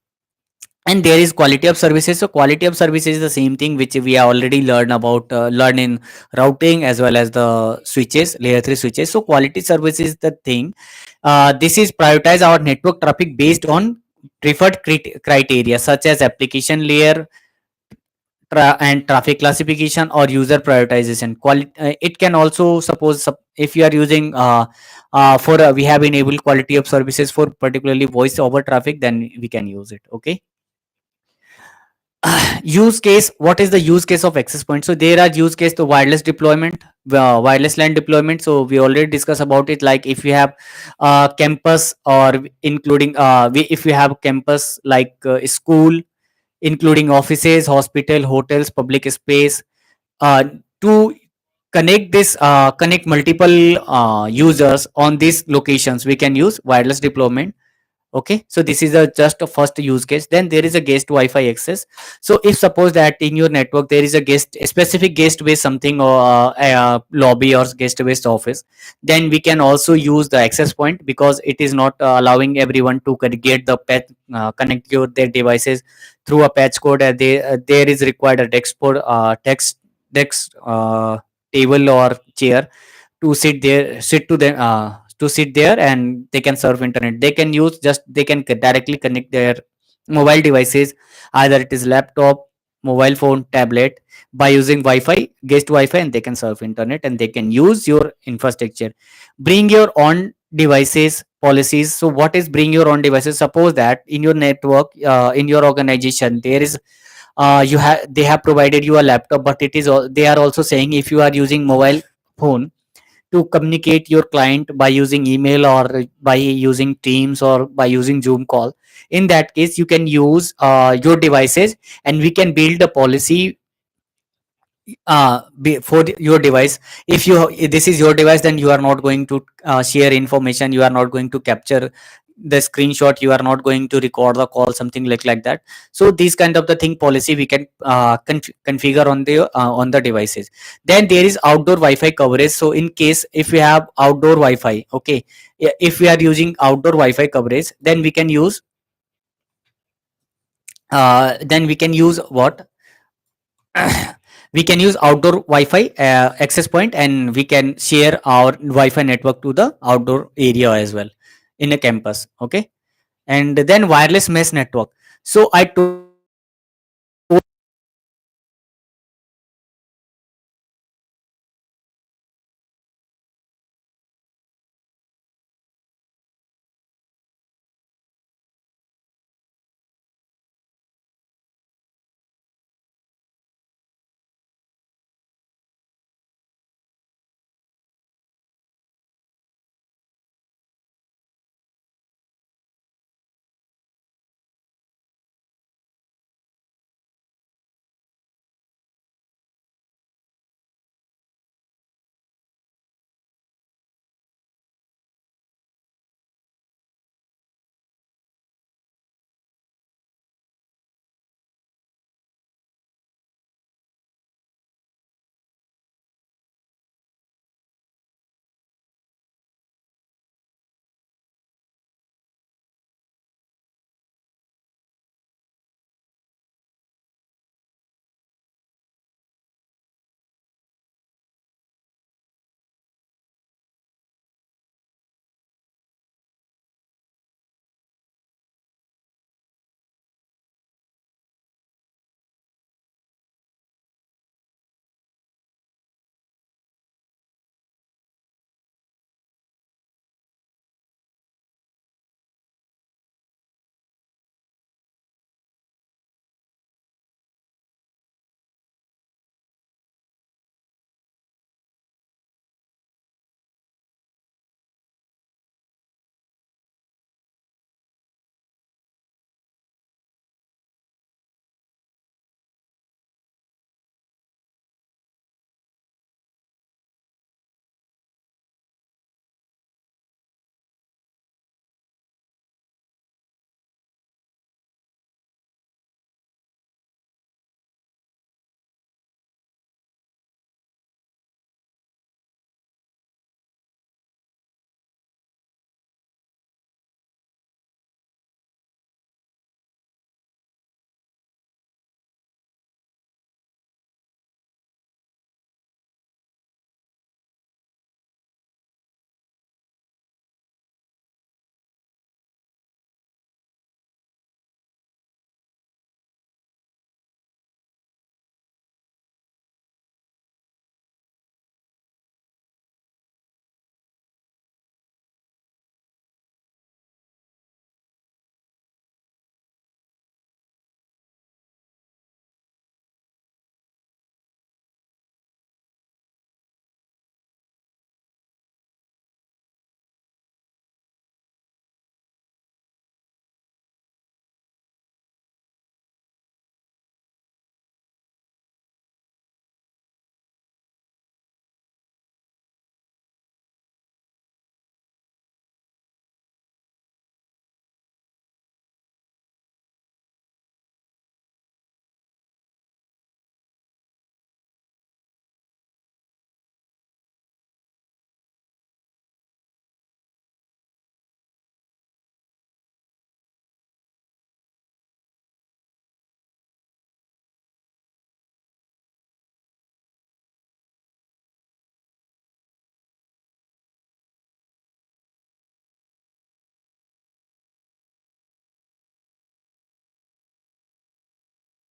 And there is quality of services. So quality of services is the same thing which we have already learned about, learn in routing as well as the switches, layer 3 switches. So quality service is the thing, this is prioritize our network traffic based on preferred criteria, such as application layer, and traffic classification, or user prioritization. It can also suppose if you are using for we have enabled quality of services for particularly voice over traffic, then we can use it. Okay. Use case. What is the use case of access point? So there are use case to wireless deployment, wireless LAN deployment. So we already discussed about it, like if you have campus, or including if you have campus like school, including offices, hospital, hotels, public space, uh, to connect multiple users on these locations, we can use wireless deployment. Okay, so this is a just a first use case. Then there is a guest Wi-Fi access. So if suppose that in your network there is a specific guest based something, or lobby or guest based office, then we can also use the access point, because it is not allowing everyone to get the connect their devices through a patch code. There is required a text table or chair to sit there, and they can surf internet. They can use just they can directly connect their mobile devices, either it is laptop, mobile phone, tablet, by using Wi-Fi, guest Wi-Fi, and they can surf internet, and they can use your infrastructure. Bring your own devices policies. So what is bring your own devices? Suppose that in your network, in your organization, there is they have provided you a laptop, but they are also saying, if you are using mobile phone to communicate your client by using email, or by using Teams, or by using Zoom call, in that case you can use your devices, and we can build a policy for your device. If this is your device, then you are not going to share information, you are not going to capture the screenshot, you are not going to record the call, something like that. So these kind of the thing policy we can configure on the devices. Then there is outdoor Wi-Fi coverage. So in case if we have outdoor Wi-Fi, okay, if we are using outdoor Wi-Fi coverage, then we can use what we can use outdoor Wi-Fi access point, and we can share our Wi-Fi network to the outdoor area as well in a campus. Okay. And then wireless mesh network. So I told